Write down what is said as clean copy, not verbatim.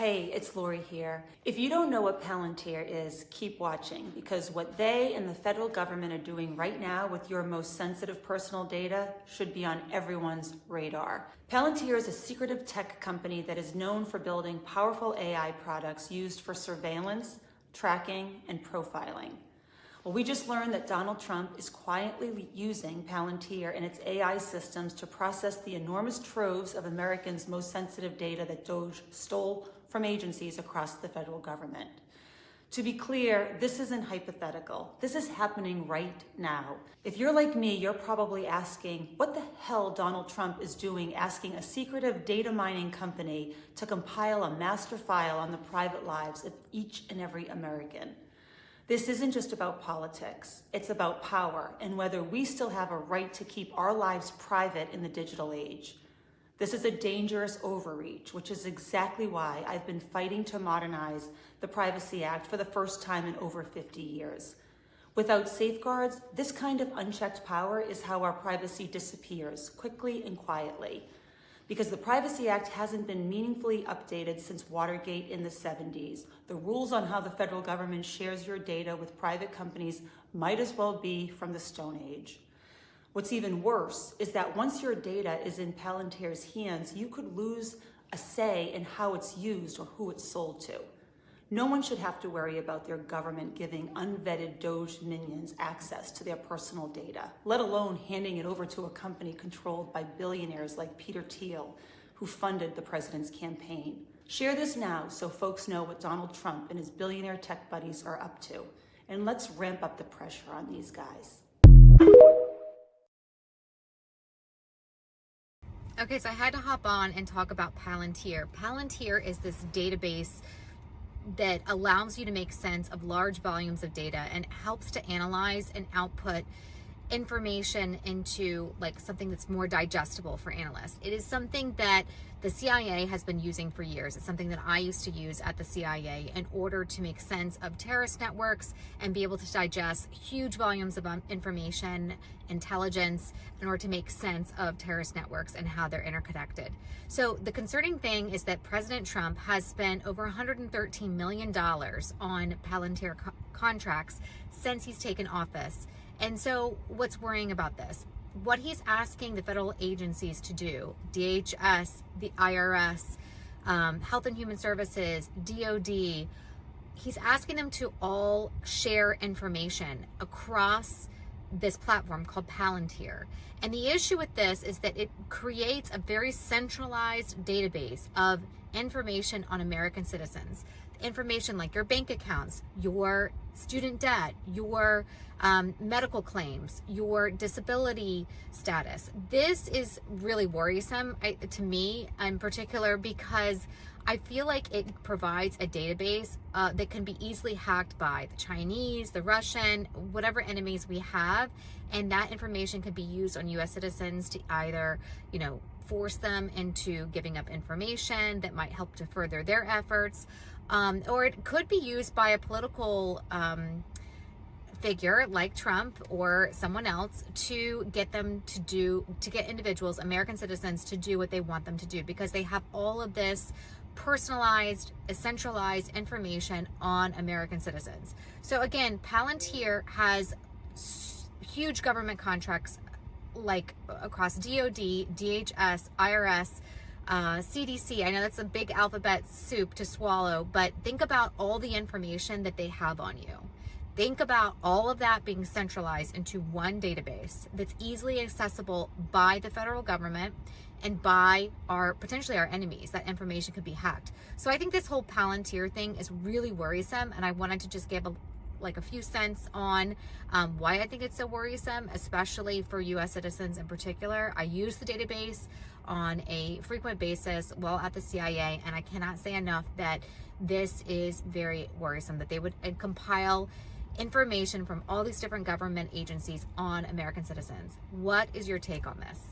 Hey, it's Lori here. If you don't know what Palantir is, keep watching, because what they and the federal government are doing right now with your most sensitive personal data should be on everyone's radar. Palantir is a secretive tech company that is known for building powerful AI products used for surveillance, tracking, and profiling. Well, we just learned that Donald Trump is quietly using Palantir and its AI systems to process the enormous troves of Americans' most sensitive data that DOJ stole from agencies across the federal government. To be clear, this isn't hypothetical. This is happening right now. If you're like me, you're probably asking what the hell Donald Trump is doing asking a secretive data mining company to compile a master file on the private lives of each and every American. This isn't just about politics. It's about power and whether we still have a right to keep our lives private in the digital age. This is a dangerous overreach, which is exactly why I've been fighting to modernize the Privacy Act for the first time in over 50 years. Without safeguards, this kind of unchecked power is how our privacy disappears, quickly and quietly. Because the Privacy Act hasn't been meaningfully updated since Watergate in the 70s. The rules on how the federal government shares your data with private companies might as well be from the Stone Age. What's even worse is that once your data is in Palantir's hands, you could lose a say in how it's used or who it's sold to. No one should have to worry about their government giving unvetted DOJ minions access to their personal data, let alone handing it over to a company controlled by billionaires like Peter Thiel, who funded the president's campaign. Share this now so folks know what Donald Trump and his billionaire tech buddies are up to. And let's ramp up the pressure on these guys. Okay, so I had to hop on and talk about Palantir. Palantir is this database that allows you to make sense of large volumes of data and helps to analyze and output information into like something that's more digestible for analysts. It is something that the CIA has been using for years. It's something that I used to use at the CIA in order to make sense of terrorist networks and be able to digest huge volumes of information, intelligence, in order to make sense of terrorist networks and how they're interconnected. So the concerning thing is that President Trump has spent over $113 million on Palantir contracts since he's taken office. And so what's worrying about this? What he's asking the federal agencies to do, DHS, the IRS, Health and Human Services, DOD, he's asking them to all share information across this platform called Palantir. And the issue with this is that it creates a very centralized database of information on American citizens. Information like your bank accounts, your student debt, your medical claims, your disability status. This is really worrisome to me in particular because I feel like it provides a database that can be easily hacked by the Chinese, the Russian, whatever enemies we have, and that information can be used on U.S. citizens to either, force them into giving up information that might help to further their efforts, or it could be used by a political figure like Trump or someone else to get them to get individuals, American citizens, to do what they want them to do because they have all of this personalized, centralized information on American citizens. So again, Palantir has huge government contracts like across DOD, DHS, IRS, CDC. I know that's a big alphabet soup to swallow, but think about all the information that they have on you. Think about all of that being centralized into one database that's easily accessible by the federal government and by potentially our enemies. That information could be hacked. So I think this whole Palantir thing is really worrisome, and I wanted to just give a few cents on why I think it's so worrisome, especially for U.S. citizens in particular. I use the database on a frequent basis while at the CIA, and I cannot say enough that this is very worrisome, that they would compile information from all these different government agencies on American citizens. What is your take on this?